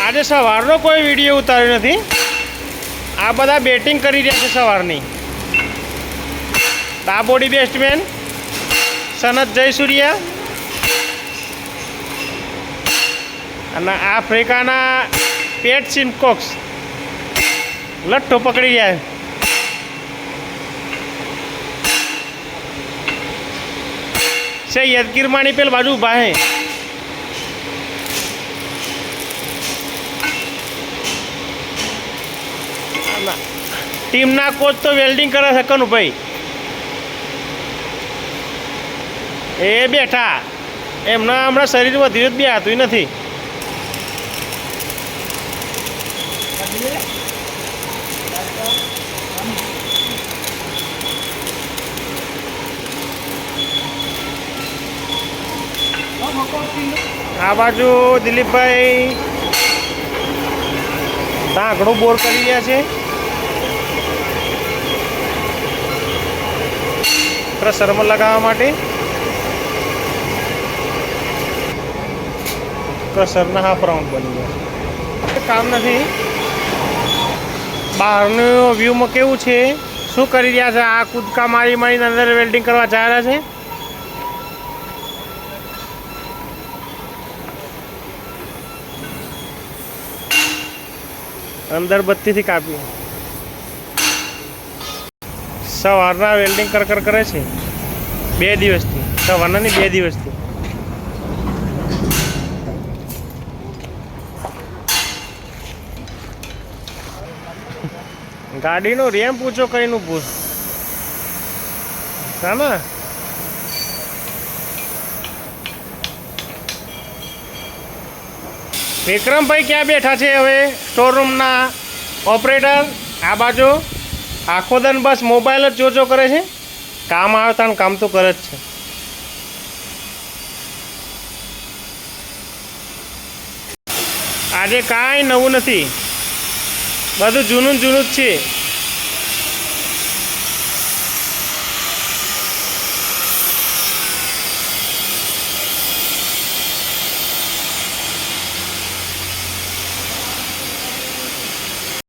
આજે સવારનો કોઈ વિડીયો ઉતાર્યો નથી। આ બધા બેટિંગ કરી રહ્યા છે સવારની। ડાબોડી બેસ્ટમેન સનત જયસૂર્યા અને આફ્રિકાના પેટ સિમકોક્સ લઠ્ઠો પકડી રહ્યા છે। યદગીરમાણી પેલ બાજુ ઊભા હે। ટીમના કોચ તો વેલ્ડિંગ કરે છે કનુભાઈ, એ બેઠા એમના હમણાં શરીર વધ્યું જ બે હાથું નથી। આ બાજુ દિલીપભાઈ ઢાંકણું બોર કરી રહ્યા છે ક્રશરમાં લગાવવા માટે। ક્રશરના હાફ રાઉન્ડ બની ગયા, કામ નથી। બહારનું વ્યૂમાં કેવું છે, શું કરી રહ્યા છે? આ કૂદકા મારી મારીને અંદર વેલ્ડિંગ કરવા જઈ રહ્યા છે। અંદર બત્તીથી કાપી સવારના વેલ્ડિંગ કર કરે છે 2 દિવસથી, સવારના નહીં 2 દિવસથી। ગાડીનો રેમ્પ ઊંચો કરીને ઊભું હા ને। વિક્રમભાઈ ક્યાં બેઠા છે હવે? સ્ટોરરૂમના ઓપરેટર આ બાજુ આખો દન બસ મોબાઈલ જ જોજો કરે છે। કામ આવતા ને કામ તો કરે જ છે। આજે કાંઈ નવું નથી, બધું જૂનું જ છે।